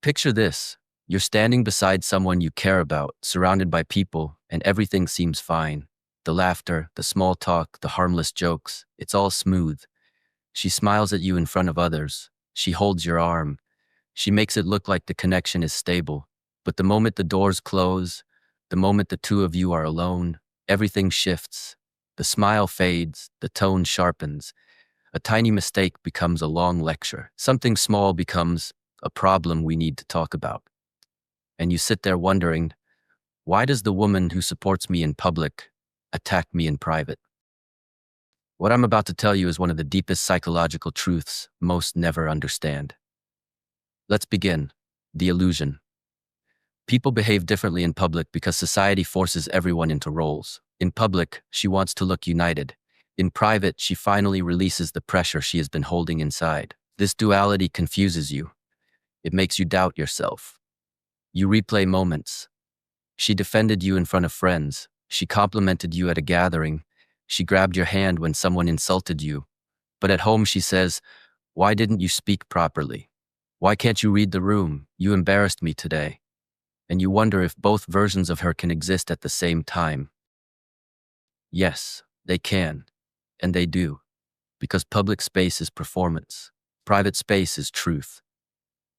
Picture this. You're standing beside someone you care about, surrounded by people, and everything seems fine. The laughter, the small talk, the harmless jokes, it's all smooth. She smiles at you in front of others. She holds your arm. She makes it look like the connection is stable. But the moment the doors close, the moment the two of you are alone, everything shifts. The smile fades, the tone sharpens. A tiny mistake becomes a long lecture. Something small becomes a problem we need to talk about. And you sit there wondering, why does the woman who supports me in public attack me in private? What I'm about to tell you is one of the deepest psychological truths most never understand. Let's begin. The illusion. People behave differently in public because society forces everyone into roles. In public, she wants to look united. In private, she finally releases the pressure she has been holding inside. This duality confuses you. It makes you doubt yourself. You replay moments. She defended you in front of friends. She complimented you at a gathering. She grabbed your hand when someone insulted you. But at home she says, "Why didn't you speak properly? Why can't you read the room? You embarrassed me today." And you wonder if both versions of her can exist at the same time. Yes, they can. And they do. Because public space is performance. Private space is truth.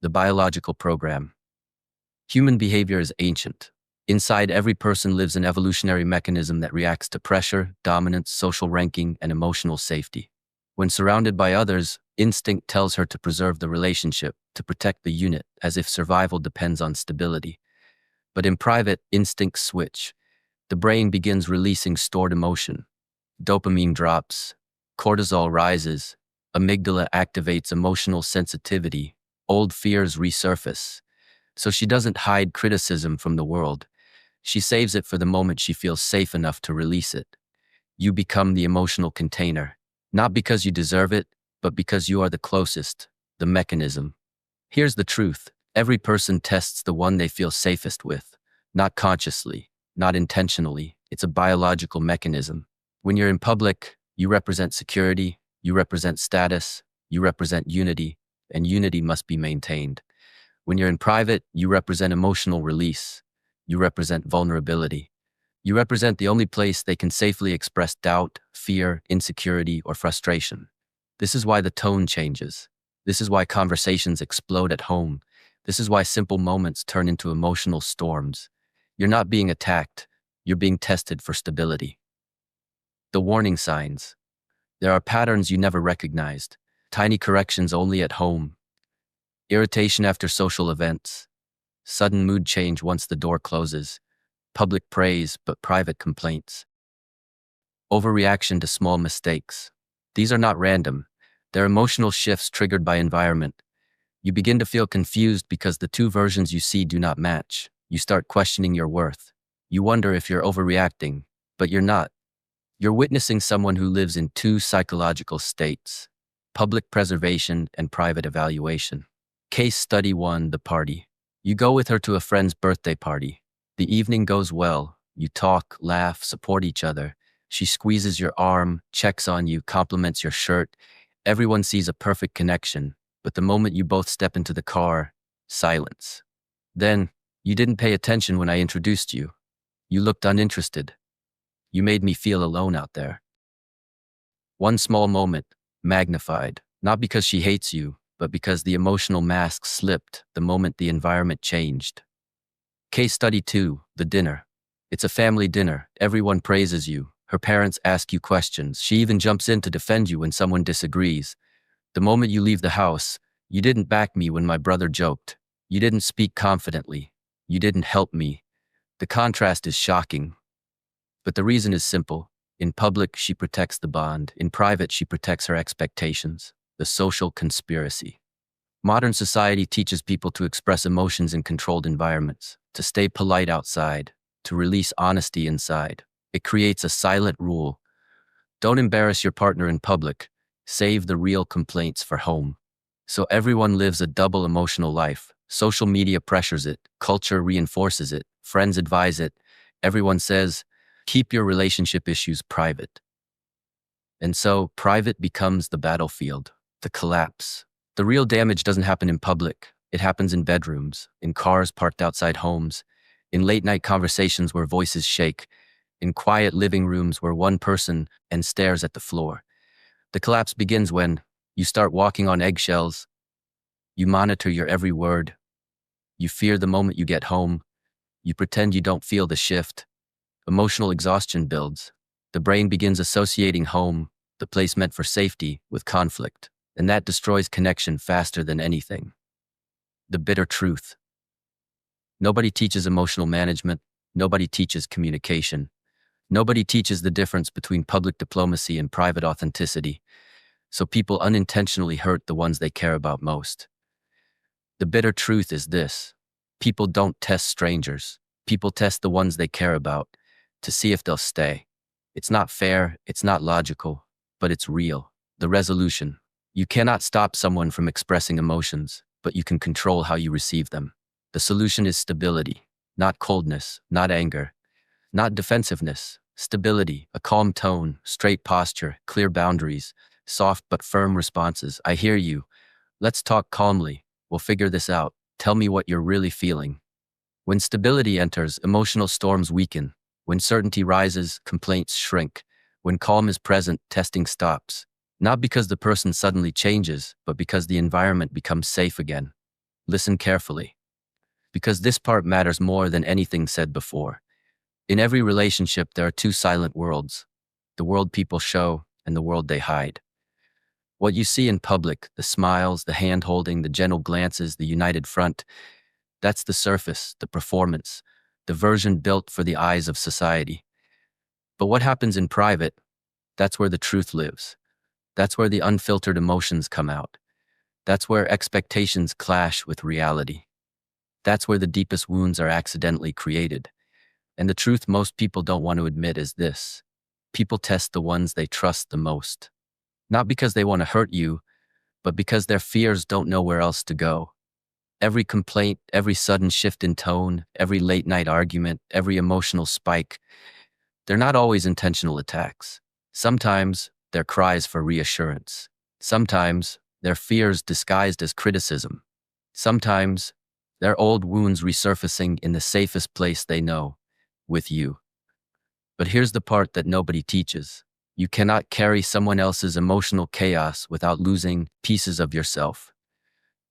The biological program. Human behavior is ancient. Inside every person lives an evolutionary mechanism that reacts to pressure, dominance, social ranking, and emotional safety. When surrounded by others, instinct tells her to preserve the relationship, to protect the unit, as if survival depends on stability. But in private, instincts switch. The brain begins releasing stored emotion. Dopamine drops, cortisol rises, amygdala activates emotional sensitivity, old fears resurface. So she doesn't hide criticism from the world. She saves it for the moment she feels safe enough to release it. You become the emotional container, not because you deserve it, but because you are the closest, the mechanism. Here's the truth. Every person tests the one they feel safest with, not consciously, not intentionally. It's a biological mechanism. When you're in public, you represent security, you represent status, you represent unity, and unity must be maintained. When you're in private, you represent emotional release. You represent vulnerability. You represent the only place they can safely express doubt, fear, insecurity, or frustration. This is why the tone changes. This is why conversations explode at home. This is why simple moments turn into emotional storms. You're not being attacked. You're being tested for stability. The warning signs. There are patterns you never recognized. Tiny corrections only at home. Irritation after social events. Sudden mood change once the door closes. Public praise but private complaints. Overreaction to small mistakes. These are not random. They're emotional shifts triggered by environment. You begin to feel confused because the two versions you see do not match. You start questioning your worth. You wonder if you're overreacting, but you're not. You're witnessing someone who lives in two psychological states: public preservation and private evaluation. Case study 1, the party. You go with her to a friend's birthday party. The evening goes well. You talk, laugh, support each other. She squeezes your arm, checks on you, compliments your shirt. Everyone sees a perfect connection, but the moment you both step into the car, silence. Then, "You didn't pay attention when I introduced you. You looked uninterested. You made me feel alone out there." One small moment, magnified, not because she hates you, but because the emotional mask slipped the moment the environment changed. Case study 2, the dinner. It's a family dinner. Everyone praises you. Her parents ask you questions. She even jumps in to defend you when someone disagrees. The moment you leave the house, "You didn't back me when my brother joked. You didn't speak confidently. You didn't help me." The contrast is shocking. But the reason is simple. In public, she protects the bond. In private, she protects her expectations. The social conspiracy. Modern society teaches people to express emotions in controlled environments, to stay polite outside, to release honesty inside. It creates a silent rule. Don't embarrass your partner in public. Save the real complaints for home. So everyone lives a double emotional life. Social media pressures it. Culture reinforces it. Friends advise it. Everyone says, "Keep your relationship issues private." And so, private becomes the battlefield, the collapse. The real damage doesn't happen in public. It happens in bedrooms, in cars parked outside homes, in late-night conversations where voices shake, in quiet living rooms where one person and stares at the floor. The collapse begins when you start walking on eggshells, you monitor your every word, you fear the moment you get home, you pretend you don't feel the shift. Emotional exhaustion builds. The brain begins associating home, the place meant for safety, with conflict, and that destroys connection faster than anything. The bitter truth. Nobody teaches emotional management. Nobody teaches communication. Nobody teaches the difference between public diplomacy and private authenticity. So people unintentionally hurt the ones they care about most. The bitter truth is this: people don't test strangers. People test the ones they care about to see if they'll stay. It's not fair, it's not logical, but it's real. The resolution. You cannot stop someone from expressing emotions, but you can control how you receive them. The solution is stability, not coldness, not anger, not defensiveness. Stability, a calm tone, straight posture, clear boundaries, soft but firm responses. I hear you. Let's talk calmly. We'll figure this out. Tell me what you're really feeling. When stability enters, emotional storms weaken. When certainty rises, complaints shrink. When calm is present, testing stops. Not because the person suddenly changes, but because the environment becomes safe again. Listen carefully, because this part matters more than anything said before. In every relationship, there are two silent worlds: the world people show and the world they hide. What you see in public, the smiles, the hand-holding, the gentle glances, the united front, that's the surface, the performance, the version built for the eyes of society. But what happens in private, that's where the truth lives. That's where the unfiltered emotions come out. That's where expectations clash with reality. That's where the deepest wounds are accidentally created. And the truth most people don't want to admit is this: people test the ones they trust the most. Not because they want to hurt you, but because their fears don't know where else to go. Every complaint, every sudden shift in tone, every late-night argument, every emotional spike, they're not always intentional attacks. Sometimes they're cries for reassurance. Sometimes they're fears disguised as criticism. Sometimes they're old wounds resurfacing in the safest place they know: with you. But here's the part that nobody teaches. You cannot carry someone else's emotional chaos without losing pieces of yourself.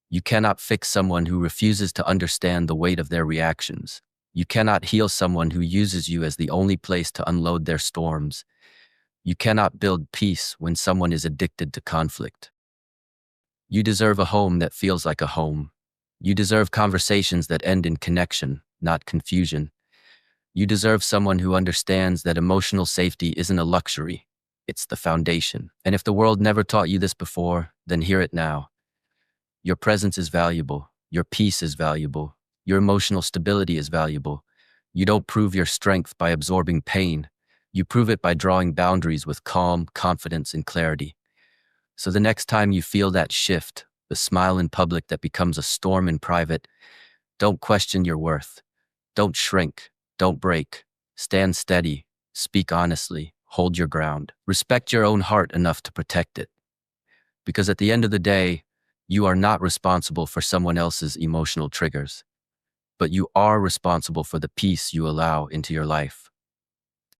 You cannot fix someone who refuses to understand the weight of their reactions. You cannot heal someone who uses you as the only place to unload their storms. You cannot build peace when someone is addicted to conflict. You deserve a home that feels like a home. You deserve conversations that end in connection, not confusion. You deserve someone who understands that emotional safety isn't a luxury. It's the foundation. And if the world never taught you this before, then hear it now. Your presence is valuable. Your peace is valuable. Your emotional stability is valuable. You don't prove your strength by absorbing pain. You prove it by drawing boundaries with calm, confidence, and clarity. So the next time you feel that shift, the smile in public that becomes a storm in private, don't question your worth. Don't shrink. Don't break. Stand steady. Speak honestly. Hold your ground. Respect your own heart enough to protect it. Because at the end of the day, you are not responsible for someone else's emotional triggers, but you are responsible for the peace you allow into your life.